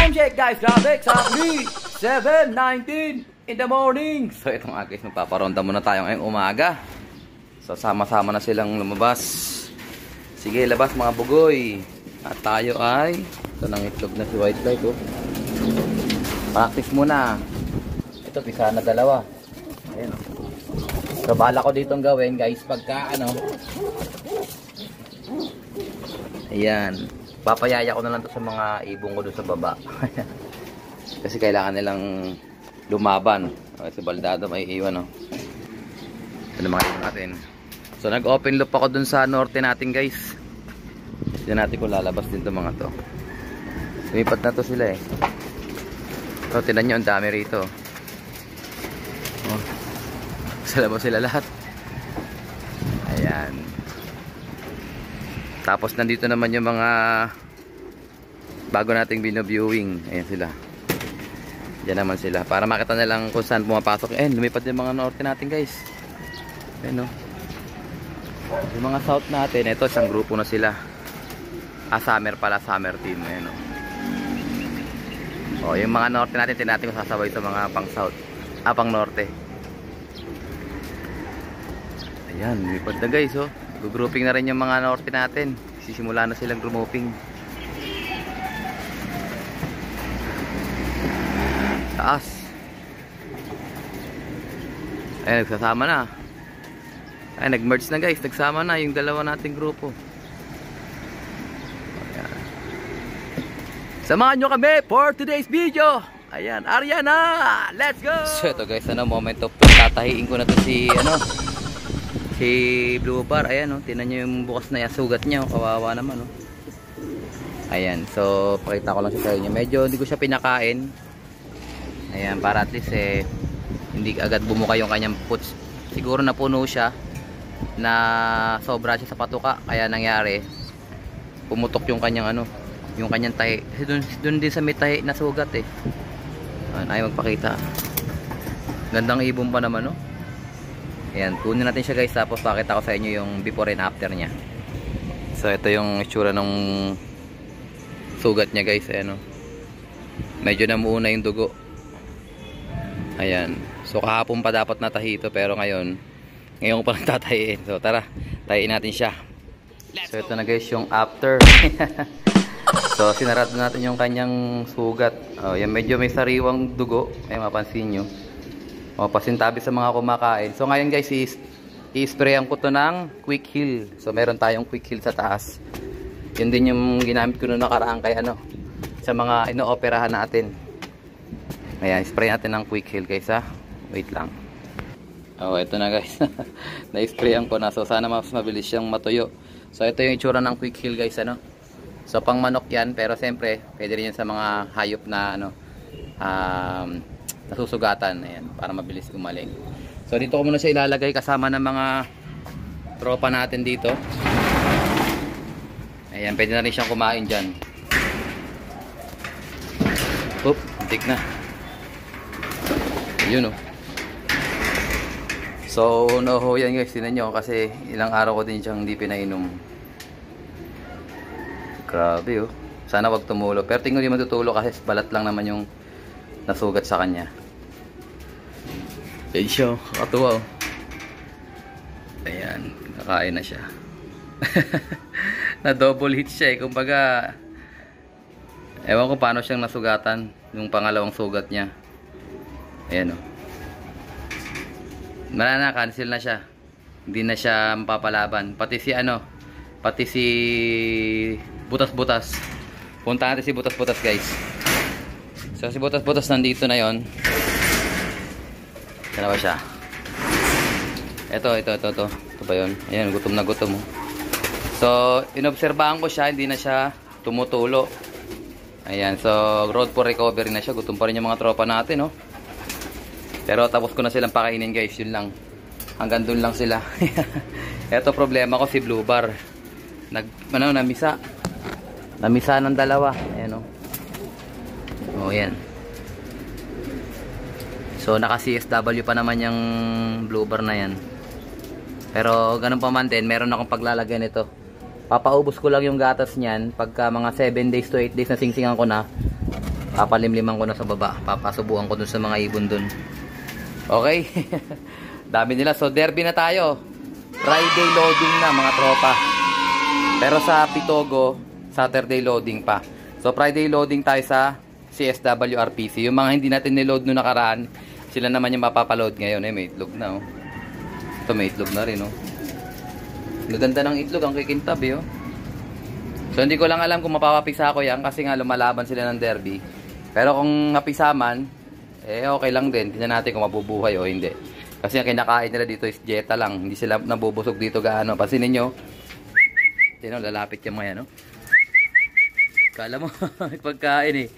Time check guys, grabe, exactly 7:19 in the morning. So ito nga guys, magpaparonda muna tayo ngayong umaga. So sama-sama na silang lumabas. Sige, labas mga bugoy. At tayo ay, ito nang itlog na si White Light oh. Practice muna. Ito, pisa na dalawa. Ayan oh. So bala ko ditong gawin guys, pagka ano, ayan, papayaya ko na lang to sa mga ibong ko doon sa baba. Kasi kailangan nilang lumaban. Si Baldado may iwan oh. Ito na mga ibon natin. So nag-open loop ako dun sa norte natin guys. Diyan natin kung lalabas din to mga to. Lumipat na to sila eh. So tinan nyo, ang dami rito. Oh. Sa labas sila lahat. Ayan. Tapos nandito naman yung mga bago nating bino-viewing. Ayan sila. Diyan naman sila. Para makita nilang kung saan pumapasok. Ayan, lumipad yung mga norte natin guys. Ayan o. Yung mga south natin, ito isang grupo na sila. Summer pala, summer team. Ayan o. O, yung mga norte natin, tinatin ko sasabay sa mga pang south. Pang norte. Ayan, lumipad na guys o. Grouping na rin yung mga norte natin. Sisimula na silang grouping. Taas. Ayan, nagsasama na. Ayan, nag-merge na guys. Nagsama na yung dalawa nating grupo. Ayan. Samahan nyo kami for today's video. Ayan, Ariana, let's go! So ito guys, moment of tatahiin ko na to si si Blue Bar. Ayan oh, tinan nyo yung bukas na sugat niya, kawawa naman oh. Ayan, so pakita ko lang siya sa inyo. Medyo hindi ko siya pinakain. Ayan, para at least hindi agad bumuka yung kanyang puts. Siguro napuno siya na sobra siya sa patuka, kaya nangyari pumutok yung kanyang yung kanyang tahi. Kasi dun din sa may tahi na sugat eh. Ayaw magpakita. Gandang ibon pa naman oh. Ayan, kunin natin siya guys, tapos pakita ko sa inyo yung before and after niya. So ito yung itsura ng sugat niya guys. Ayan, medyo namuuna yung dugo. Ayan, so kahapon pa dapat natahi ito, pero ngayon ko pa nagtatahiin. So tara, tahiin natin siya. So ito na guys yung after. So sinarado natin yung kanyang sugat. Yan, medyo may sariwang dugo, ay mapansin nyo. Pasintabi sa mga kumakain. So ngayon guys, i-sprayan ko to ng quick heal. So meron tayong quick heal sa taas. Yun din yung ginamit ko noong nakaraan kay sa mga ino-operahan natin. Ayan, spray natin ng quick heal guys ha. Wait lang. Ito na guys. Na-sprayan ko na. So sana mas mabilis siyang matuyo. So ito yung itsura ng quick heal guys So pang manok yan, pero siyempre pwede rin yan sa mga hayop na nasusugatan. Ayan, para mabilis gumaling. So dito ko muna siya ilalagay kasama ng mga tropa natin dito. Ayan, pwede na rin siyang kumain dyan. Oop, antik na. Yun oh. So no yan guys, tinan nyo kasi ilang araw ko din siyang hindi pinainom. Grabe oh. Sana wag tumulo, pero tingnan hindi matutulo kasi balat lang naman yung nasugat sa kanya. Ayan siya, katuwa oh. Ayan, kakain na siya. Na double hit siya kumbaga. Ewan ko paano siyang nasugatan yung pangalawang sugat niya. Ayan oh. Wala na, cancel na siya. Hindi na siya mapapalaban. Pati si butas-butas. Punta natin si butas-butas guys. So si butas-butas nandito na yon. Saan ba siya? Ito ba yun? Ayan, gutom na gutom oh. So inobserbahan ko siya, hindi na siya tumutulo. Ayan, so road for recovery na siya. Gutom pa rin yung mga tropa natin oh. Pero tapos ko na silang pakainin guys, yun lang. Hanggang dun lang sila. Ito problema ko si Blue Bar. Namisa. Namisa ng dalawa. Ayan oh. Oh, yan. So naka CSW pa naman yung Blue Bar na yan. Pero ganun pa man din, meron akong paglalagay nito. Papaubos ko lang yung gatas niyan pagka mga 7 days to 8 days na singsingan ko na. Papalimliman ko na sa baba. Papasubuan ko dun sa mga ibon dun. Okay. Dami nila. So derby na tayo. Friday loading na mga tropa. Pero sa Pitogo, Saturday loading pa. So Friday loading tayo sa CSW RPC. Yung mga hindi natin niload nung nakaraan, sila naman yung mapapaload ngayon. May itlog na oh. Ito may itlog na rin oh. Gaganda ng itlog ang kikintab oh. So hindi ko lang alam kung mapapapisa ko yan kasi nga lumalaban sila ng derby. Pero kung napisa man, okay lang din. Tingnan natin kung mabubuhay o hindi. Kasi ang kinakain nila dito is jeta lang. Hindi sila nabubusog dito gaano. Pansinin nyo. Tingnan, lalapit yung mga yan, no? Kala mo, pagkain eh.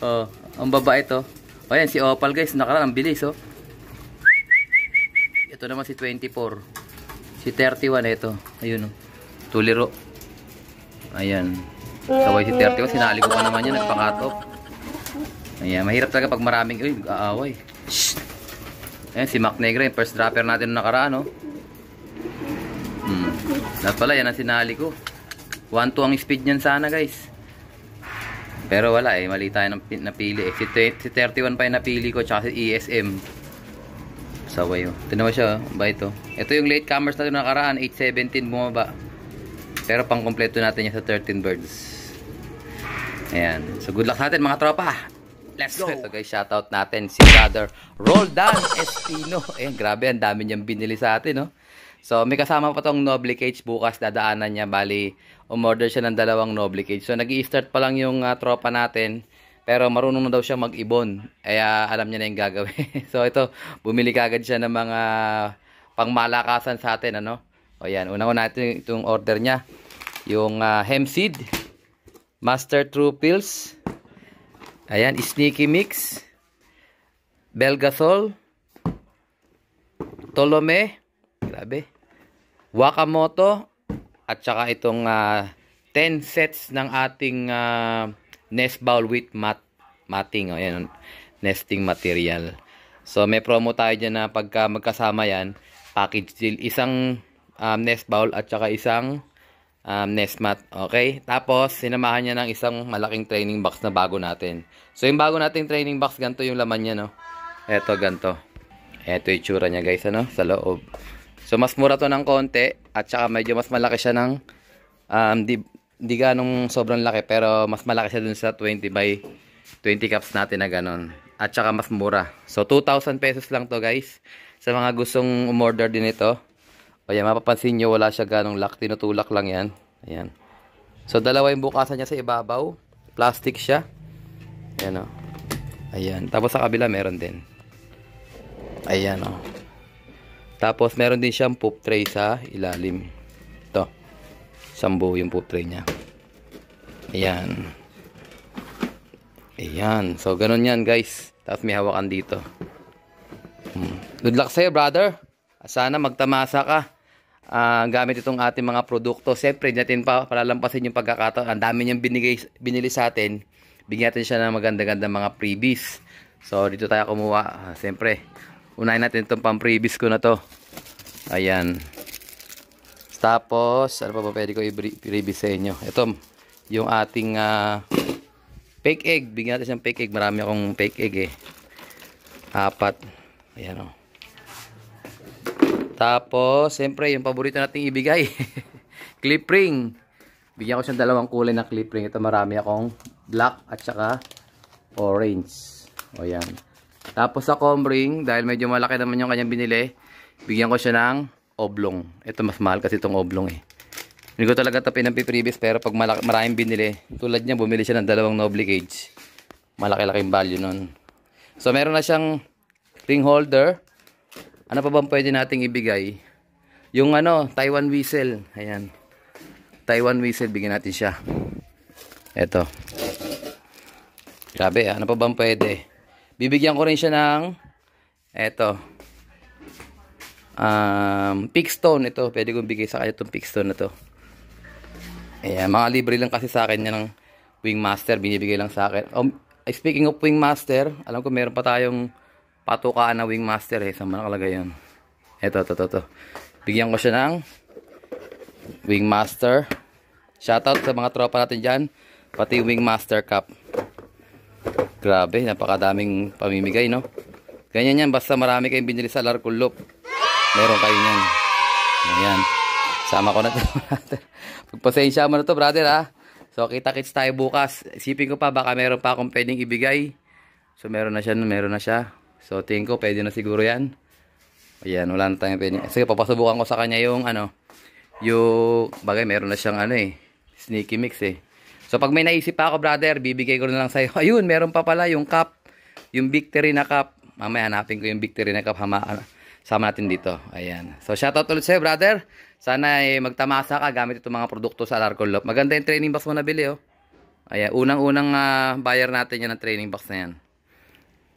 Oh, ang baba ito. O yan, si Opal guys. Nakaraan, ang bilis, oh. Ito naman si 24. Si 31, ito. Ayun, oh. Tuliro. Ayan. Sabay si 31. Sinali ko pa naman yan. Nagpakatok. Ayan, mahirap talaga pag maraming, uy, aaway. Shhh! Ayan, si Mac Negra, yung first dropper natin noong nakaraan, no? Dapat pala, yan ang sinali ko. 1-2 ang speed niyan sana, guys. Pero wala eh, mali tayo napili eh. Si 31 pa yung napili ko, tsaka si ESM. Saway, oh. Tinawa siya, oh. Ba ito? Ito yung late comers natin noong nakaraan, 8-17 bumaba. Pero pang kompleto natin yan sa 13 birds. Ayan. So, good luck sa atin, mga tropa. Let's go! So guys, shoutout natin si Brother Roldan Espino. Ayan, grabe, ang dami niyang binili sa atin, no? So, may kasama pa tong Noble Cage bukas, dadaanan niya. Bali, umorder siya ng 2 Noble Cage. So, nag-i-start pa lang yung tropa natin. Pero marunong na daw siya mag-ibon. Kaya alam niya na yung gagawin. So, ito, bumili kagad siya ng mga pangmalakasan sa atin, ano? O yan, una-una natin itong order niya. Yung hemp seed, Master True Pills. Ayan, Sneaky Mix, Belgasol, Tolome, grabe, Wakamoto, at saka itong 10 sets ng ating nest bowl with matting. Ayan, nesting material. So, may promo tayo dyan na pagka magkasama yan, package deal. Isang nest bowl at saka isang nest mat. Okay? Tapos, sinamahan niya ng isang malaking training box na bago natin. So, yung bago nating training box, ganito yung laman niya, no? Eto, ganito. Eto yung tsura niya, guys, ano? Sa loob. So, mas mura to ng konti. At saka, medyo mas malaki siya ng di ganong sobrang laki. Pero, mas malaki siya dun sa 20 by 20 cups natin na ganon. At saka, mas mura. So, 2,000 pesos lang to, guys. Sa mga gustong umorder din ito. O yan, mapapansin nyo, wala siya ganong lock. Tinutulak lang yan. Ayan. So, dalawa yung bukasan niya sa ibabaw. Plastic siya. Ayan o. Ayan. Tapos sa kabila, meron din. Ayan o. Tapos, meron din siyang poop tray sa ilalim. Ito. Sambo yung poop tray niya. Ayan. Ayan. So, ganun yan, guys. Tapos, may hawakan dito. Good luck sa'yo, brother. Sana magtamasa ka. Gamit itong ating mga produkto. Siyempre, natin pa palalampasin yung pagkakataon. Ang dami niyang binili sa atin. Bigyan natin siya ng maganda-ganda mga freebies. So, dito tayo kumuha. Siyempre, unahin natin itong pang-freebies ko na to. Ayan. Tapos, ano pa ba pwede ko i-freebies sa inyo? Ito, yung ating fake egg. Bigyan natin siyang fake egg. Marami akong fake egg eh. 4. Ayan o. Tapos, siyempre, yung paborito nating ibigay. Clip ring. Bigyan ko siyang 2 kulay na clip ring. Ito marami akong black at saka orange. O yan. Tapos sa comb ring, dahil medyo malaki naman yung kanyang binili, bigyan ko siya ng oblong. Ito mas mahal kasi itong oblong eh. Hindi ko talaga ito pinampipribis, pero pag maraming binili, tulad niya, bumili siya ng 2 Noble Cage. Malaki-laking value nun. So, meron na siyang ring holder. Ano pa bang pwede nating ibigay? Yung Taiwan whistle. Ayan. Taiwan whistle, bigyan natin siya. Eto. Grabe, ano pa bang pwede? Bibigyan ko rin siya ng eto. Pickstone ito. Pwede kong bigay sa kanya itong pickstone na to. Ayan, mga libre lang kasi sa akin yan ng Wingmaster. Binibigay lang sa akin. Speaking of Wingmaster, alam ko meron pa tayong patukaan na Wingmaster eh. Saan ba nakalagay yun? Ito. Bigyan ko siya ng Wingmaster. Shoutout sa mga tropa natin dyan. Pati Wingmaster Cup. Grabe, napakadaming pamimigay, no? Ganyan yan, basta marami kayong binili sa Larcolop. Meron kayo niyan. Ayan. Sama ko na to, brother. Pagpasensya mo na to, brother, ha? So, kita-kits tayo bukas. Isipin ko pa, baka meron pa akong pwedeng ibigay. So, meron na siya. So, tingin ko, pwede na siguro yan. Ayan, wala na tayong pwedeng. Sige, papasubukan ko sa kanya yung, bagay, meron na siyang, sneaky mix, eh. So, pag may naisip pa ako, brother, bibigay ko na lang sa'yo. Ayun, meron pa pala yung cup. Yung victory na cup. Mamaya hanapin ko yung victory na cup. Sama natin dito. Ayan. So, shoutout ulit sa'yo, brother. Sana magtamasa ka gamit itong mga produkto sa Larcolop. Maganda yung training box mo nabili, oh. Ayan. Unang-unang buyer natin yan ng training box na yan.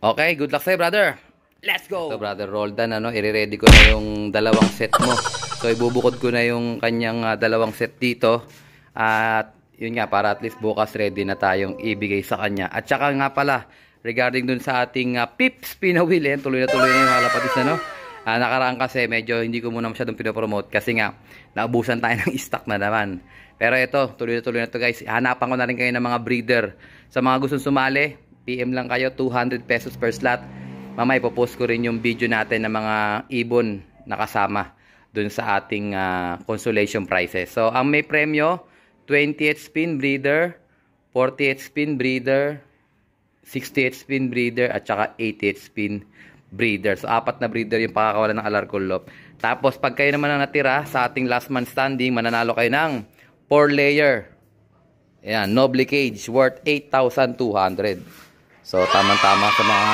Okay, good luck sa'yo, brother. Let's go! So, brother Roldan, i-ready ko na yung dalawang set mo. So, ibubukod ko na yung kanyang dalawang set dito. At, yun nga, para at least bukas ready na tayong ibigay sa kanya. At saka nga pala, regarding dun sa ating Pips Pinawheel, tuloy na yung mga lapatis na, no? Nakaraan kasi, medyo hindi ko muna masyadong pinopromote kasi nga, naubusan tayo ng stock na naman. Pero ito, tuloy na to guys. Hanapan ko na rin kayo ng mga breeder. Sa mga gustong sumali, PM lang kayo, 200 pesos per slot. Mamaya ipopost ko rin yung video natin ng mga ibon na kasama dun sa ating consolation prizes. So, ang may premyo, 28 spin breeder, 48 spin breeder, 68 spin breeder, at saka 88 spin breeder. So, 4 na breeder yung pakakawalan ng Larcolop. Tapos, pag kayo naman ang natira sa ating last man standing, mananalo kayo ng 4 layer. Ayan, Noble Cage worth 8,200. So, tamang-tama sa mga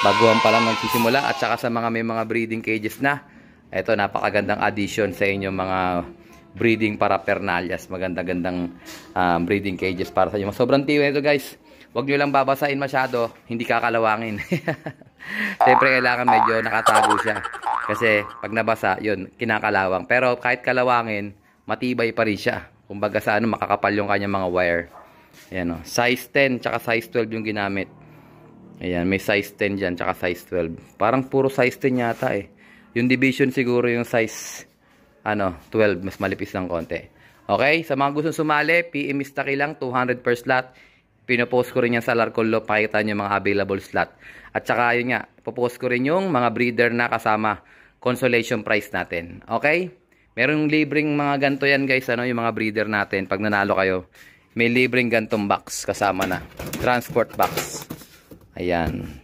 baguhan pa lang nagsisimula at saka sa mga may mga breeding cages na. Ito, napakagandang addition sa inyong mga breeding paraphernalias. Maganda-gandang breeding cages para sa inyo. Sobrang tiyo ito, guys. Huwag nyo lang babasahin masyado, hindi kakalawangin. Siyempre, kailangan medyo nakatago siya. Kasi, pag nabasa, yun, kinakalawang. Pero, kahit kalawangin, matibay pa rin siya. Kumbaga sa makakapal yung kanyang mga wire. Ayan, oh. Size 10, tsaka size 12 yung ginamit. Ayan, may size 10 dyan, tsaka size 12. Parang puro size 10 yata, eh. Yung division siguro yung size 12, mas malipis ng konti. Okay, sa mga gustong sumali, PM Mistaki lang, 200 per slot. Pinopost ko rin yan sa Larcolop, pakita nyo yung mga available slot. At saka yun nga, popost ko rin yung mga breeder na kasama consolation prize natin. Okay? Merong libreng mga ganto yan guys, yung mga breeder natin. Pag nanalo kayo, may libreng gantong box kasama na. Transport box. Ayan.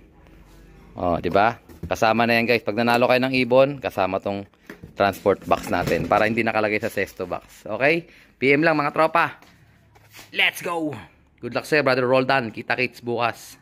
O, di ba? Kasama na yan guys. Pag nanalo kayo ng ibon, kasama tong transport box natin para hindi nakalagay sa sesto box. Okay? PM lang mga tropa. Let's go! Good luck sa'yo, brother Roldan. Kita-kits bukas.